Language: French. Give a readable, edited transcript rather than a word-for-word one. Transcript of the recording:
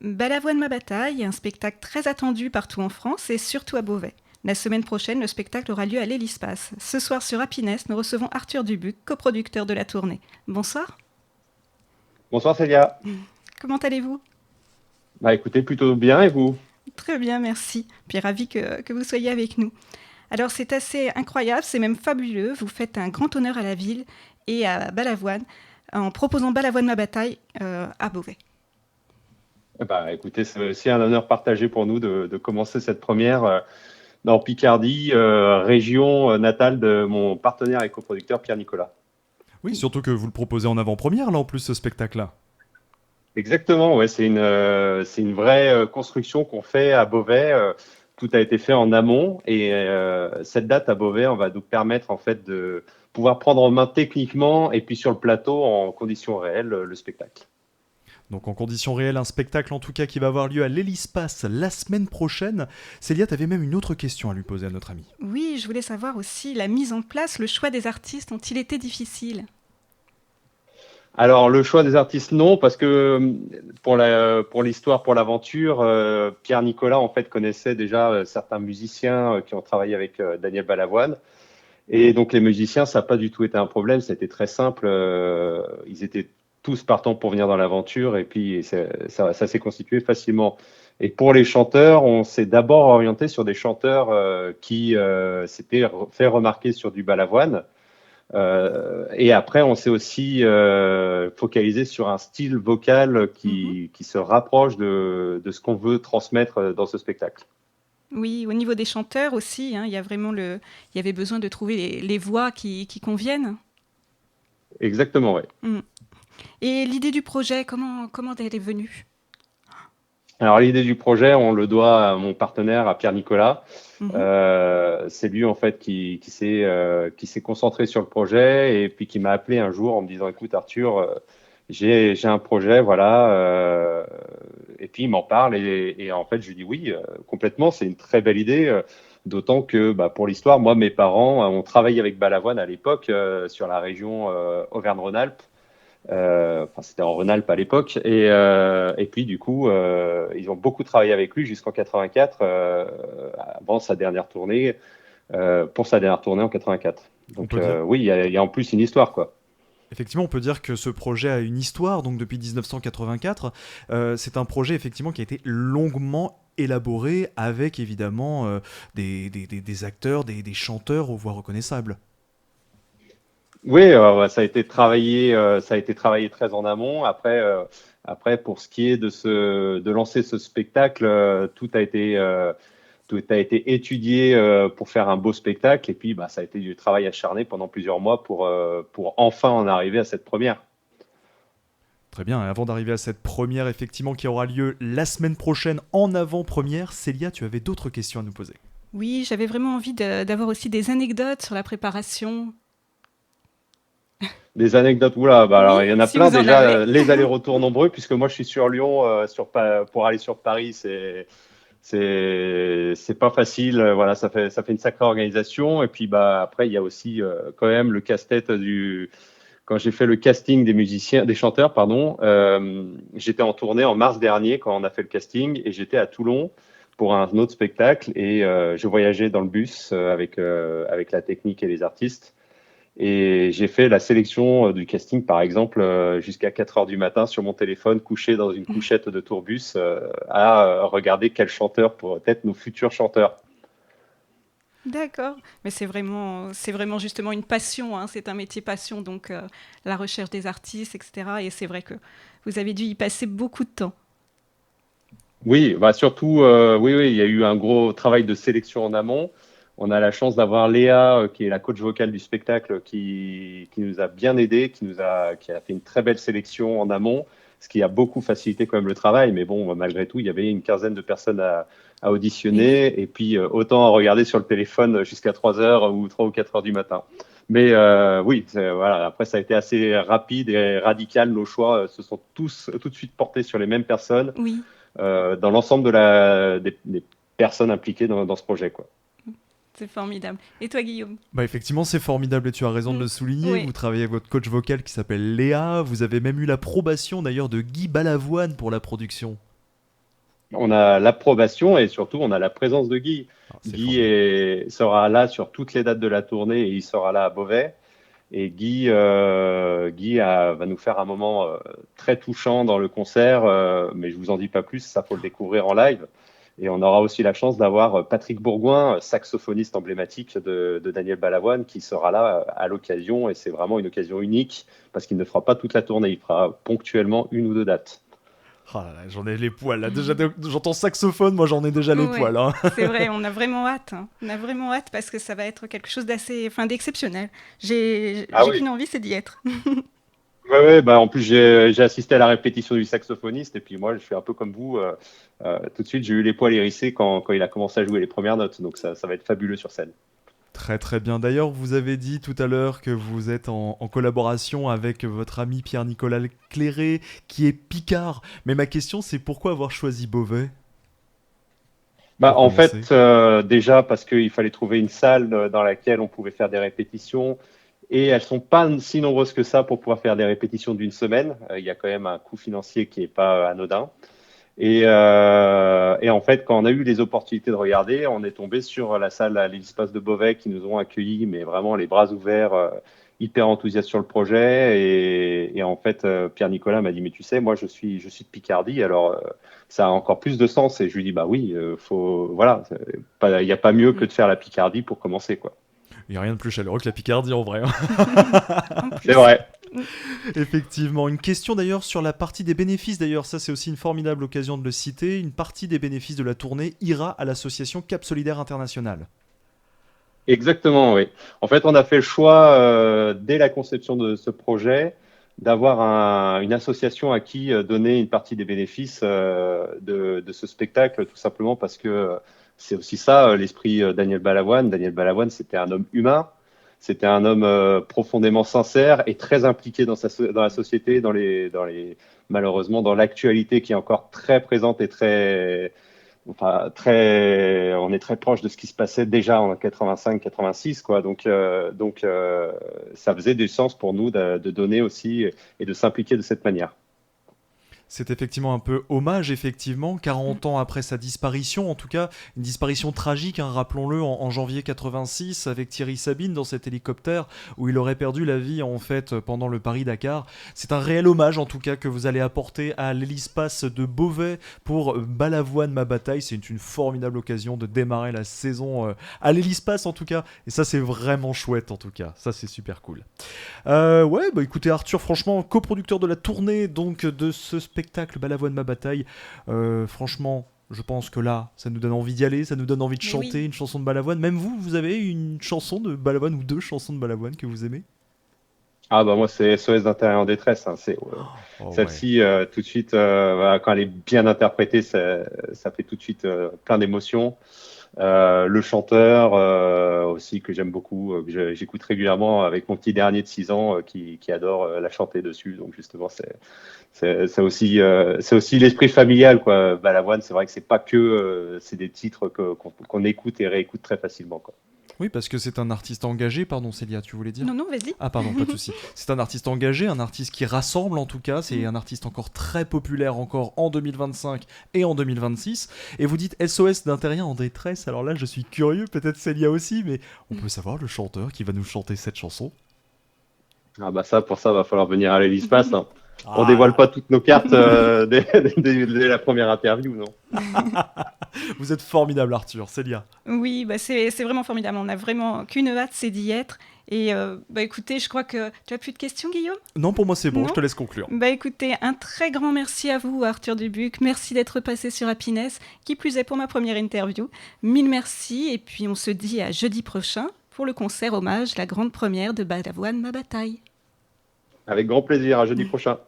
Balavoine ma bataille, un spectacle très attendu partout en France et surtout à Beauvais. La semaine prochaine, le spectacle aura lieu à l'Hélispace. Ce soir sur Happiness, nous recevons Arthur Dubuc, coproducteur de la tournée. Bonsoir. Bonsoir Célia. Comment allez-vous? Bah écoutez, plutôt bien et vous? Très bien, merci. Puis ravi que vous soyez avec nous. Alors c'est assez incroyable, c'est même fabuleux. Vous faites un grand honneur à la ville et à Balavoine en proposant Balavoine ma bataille à Beauvais. Bah écoutez, c'est aussi un honneur partagé pour nous de commencer cette première dans Picardie, région natale de mon partenaire et coproducteur Pierre Nicolas. Oui, surtout que vous le proposez en avant-première, là, en plus, ce spectacle-là. Exactement, ouais, c'est une vraie construction qu'on fait à Beauvais. Tout a été fait en amont et cette date à Beauvais, on va nous permettre en fait de pouvoir prendre en main techniquement et puis sur le plateau en conditions réelles le spectacle. Donc, en conditions réelles, un spectacle, en tout cas, qui va avoir lieu à l'Hélispace la semaine prochaine. Célia, t'avais même une autre question à lui poser à notre ami. Oui, je voulais savoir aussi la mise en place, le choix des artistes ont-ils été difficiles? Alors, le choix des artistes, non, parce que pour l'histoire, pour l'aventure, Pierre Nicolas, en fait, connaissait déjà certains musiciens qui ont travaillé avec Daniel Balavoine. Et donc, les musiciens, ça n'a pas du tout été un problème, ça a été très simple. Ils étaient tous partants pour venir dans l'aventure et puis ça s'est constitué facilement. Et pour les chanteurs, on s'est d'abord orienté sur des chanteurs qui s'étaient fait remarquer sur du Balavoine. Et après, on s'est aussi focalisé sur un style vocal Mhm. qui se rapproche de ce qu'on veut transmettre dans ce spectacle. Oui, au niveau des chanteurs aussi, hein, il y a vraiment il y avait besoin de trouver les voix qui conviennent. Exactement, ouais. Mm. Et l'idée du projet, comment elle est venue? Alors l'idée du projet, on le doit à mon partenaire, à Pierre Nicolas. Mhm. C'est lui en fait qui s'est concentré sur le projet et puis qui m'a appelé un jour en me disant, écoute Arthur, j'ai un projet, voilà. Et puis il m'en parle et en fait je lui dis oui, complètement, c'est une très belle idée. D'autant que bah, pour l'histoire, moi mes parents ont travaillé avec Balavoine à l'époque sur la région Auvergne-Rhône-Alpes. Enfin, c'était en Rhône-Alpes à l'époque. Et puis, du coup, ils ont beaucoup travaillé avec lui jusqu'en 84, avant sa dernière tournée, pour sa dernière tournée en 84. On Donc, peut dire, oui, il y a en plus une histoire, quoi. effectivement, on peut dire que ce projet a une histoire, donc depuis 1984. C'est un projet, effectivement, qui a été longuement élaboré avec, évidemment, des acteurs, des chanteurs aux voix reconnaissables. Oui, ouais, ça a été travaillé très en amont. Après, pour ce qui est de lancer ce spectacle, tout a été étudié pour faire un beau spectacle. Et puis, bah, ça a été du travail acharné pendant plusieurs mois pour enfin en arriver à cette première. Très bien, et avant d'arriver à cette première, effectivement, qui aura lieu la semaine prochaine en avant-première, Célia, tu avais d'autres questions à nous poser. Oui, j'avais vraiment envie d'avoir aussi des anecdotes sur la préparation. Des anecdotes, oula, bah alors Oui, il y en a si plein vous en déjà. avez. Les allers-retours nombreux, puisque moi je suis sur Lyon, pour aller sur Paris, c'est pas facile. Voilà, ça fait une sacrée organisation. Et puis bah après il y a aussi quand même le casse-tête du quand j'ai fait le casting des musiciens, des chanteurs, pardon. J'étais en tournée en mars dernier quand on a fait le casting et j'étais à Toulon pour un autre spectacle et je voyageais dans le bus avec la technique et les artistes. Et j'ai fait la sélection du casting, par exemple, jusqu'à 4 heures du matin sur mon téléphone, couché dans une couchette de tourbus, à regarder quels chanteurs pourraient être nos futurs chanteurs. D'accord. Mais c'est vraiment justement une passion, hein. C'est un métier passion, donc la recherche des artistes, etc. Et c'est vrai que vous avez dû y passer beaucoup de temps. Oui, bah surtout, oui, oui, il y a eu un gros travail de sélection en amont. On a la chance d'avoir Léa, qui est la coach vocale du spectacle, qui nous a bien aidés, qui a fait une très belle sélection en amont, ce qui a beaucoup facilité quand même le travail. Mais bon, malgré tout, il y avait une quinzaine de personnes à Mais oui, auditionner, et puis autant à regarder sur le téléphone jusqu'à 3 heures ou 3 ou 4 heures du matin. Mais oui, voilà. Après, ça a été assez rapide et radical. Nos choix se sont tous tout de suite portés sur les mêmes personnes oui, dans l'ensemble des personnes impliquées dans ce projet, quoi. c'est formidable. Et toi, Guillaume? Bah effectivement, c'est formidable et tu as raison de Mm. le souligner. Oui, Vous travaillez avec votre coach vocal qui s'appelle Léa. Vous avez même eu l'approbation d'ailleurs de Guy Balavoine pour la production. On a l'approbation et surtout on a la présence de Guy. Alors, c'est Guy formidable. sera là sur toutes les dates de la tournée et il sera là à Beauvais. Et Guy va nous faire un moment très touchant dans le concert, mais je vous en dis pas plus, ça faut le découvrir en live. Et on aura aussi la chance d'avoir Patrick Bourgoin, saxophoniste emblématique de Daniel Balavoine, qui sera là à l'occasion. Et c'est vraiment une occasion unique parce qu'il ne fera pas toute la tournée, il fera ponctuellement une ou deux dates. Ah là là, j'en ai les poils là. Déjà, j'entends saxophone, moi j'en ai déjà les Ouais, poils, hein. c'est vrai, on a vraiment hâte, hein. On a vraiment hâte parce que ça va être quelque chose d'exceptionnel. Ah J'ai oui. qu'une envie, c'est d'y être. Ouais, ouais, bah en plus j'ai assisté à la répétition du saxophoniste et puis moi je suis un peu comme vous, tout de suite j'ai eu les poils hérissés quand il a commencé à jouer les premières notes, donc ça va être fabuleux sur scène. Très très bien. D'ailleurs, vous avez dit tout à l'heure que vous êtes en collaboration avec votre ami Pierre-Nicolas Cléré, qui est Picard. Mais ma question, c'est pourquoi avoir choisi Beauvais Bah, pour en commencer? fait, déjà parce qu'il fallait trouver une salle dans laquelle on pouvait faire des répétitions et elles sont pas si nombreuses que ça pour pouvoir faire des répétitions d'une semaine. Il y a quand même un coût financier qui est pas anodin. Et en fait, quand on a eu les opportunités de regarder, on est tombé sur la salle à l'Espace de Beauvais qui nous ont accueillis, mais vraiment les bras ouverts, hyper enthousiastes sur le projet. Et en fait, Pierre-Nicolas m'a dit, mais tu sais, moi, je suis de Picardie, alors ça a encore plus de sens. Et je lui dis, bah oui, voilà, il n'y a pas mieux que de faire la Picardie pour commencer, quoi. Il n'y a rien de plus chaleureux que la Picardie en vrai, hein. En C'est plus. vrai. Effectivement. Une question d'ailleurs sur la partie des bénéfices. D'ailleurs, ça c'est aussi une formidable occasion de le citer. Une partie des bénéfices de la tournée ira à l'association Cap Solidaire International. Exactement, oui. En fait, on a fait le choix, dès la conception de ce projet, d'avoir une association à qui donner une partie des bénéfices de ce spectacle, tout simplement parce que c'est aussi ça, l'esprit Daniel Balavoine. Daniel Balavoine, c'était un homme humain, c'était un homme profondément sincère et très impliqué dans la société, malheureusement, dans l'actualité qui est encore très présente et on est très proche de ce qui se passait déjà en 85-86, quoi. Donc, ça faisait du sens pour nous de donner aussi et de s'impliquer de cette manière. C'est effectivement un peu hommage, effectivement, 40 ans après sa disparition, en tout cas, une disparition tragique, hein, rappelons-le, en janvier 86, avec Thierry Sabine dans cet hélicoptère, où il aurait perdu la vie, en fait, pendant le Paris-Dakar. C'est un réel hommage, en tout cas, que vous allez apporter à l'hélispace de Beauvais pour Balavoine ma bataille. C'est une formidable occasion de démarrer la saison à l'hélispace, en tout cas, et ça, c'est vraiment chouette, en tout cas. Ça, c'est super cool. Ouais, bah écoutez Arthur, franchement, coproducteur de la tournée donc de ce spectacle Balavoine ma bataille, franchement, je pense que là, ça nous donne envie d'y aller, ça nous donne envie de Mais oui. chanter une chanson de Balavoine. Même vous, vous avez une chanson de Balavoine ou deux chansons de Balavoine que vous aimez? Ah bah moi c'est SOS d'intérieur en détresse, hein. Oh ouais. Celle-ci tout de suite voilà, quand elle est bien interprétée ça fait tout de suite plein d'émotions. Le chanteur aussi que j'aime beaucoup, j'écoute régulièrement avec mon petit dernier de 6 ans qui adore la chanter dessus. Donc justement c'est aussi l'esprit familial, quoi. Balavoine, c'est vrai que c'est pas que c'est des titres qu'on écoute et réécoute très facilement, quoi. Oui, parce que c'est un artiste engagé, pardon Célia, tu voulais dire? Non, non, vas-y. Ah pardon, pas de souci. C'est un artiste engagé, un artiste qui rassemble en tout cas, c'est un artiste encore très populaire encore en 2025 et en 2026. Et vous dites SOS d'un terrien en détresse, alors là je suis curieux, peut-être Célia aussi, mais on peut savoir le chanteur qui va nous chanter cette chanson? Ah bah ça, pour ça, va falloir venir à l'Hélice-Pass, hein. On Ah dévoile là, pas toutes nos cartes dès la première interview, non? vous êtes formidable Arthur, Célia. Oui, bah c'est vraiment formidable. On a vraiment qu'une hâte, c'est d'y être. Et bah écoutez, je crois que tu as plus de questions, Guillaume? Non, pour moi c'est bon, je Non? te laisse conclure. Bah écoutez, un très grand merci à vous, Arthur Dubuc. Merci d'être passé sur Happiness, qui plus est pour ma première interview. Mille merci, et puis on se dit à jeudi prochain pour le concert hommage, la grande première de Balavoine ma bataille. Avec grand plaisir, à jeudi prochain.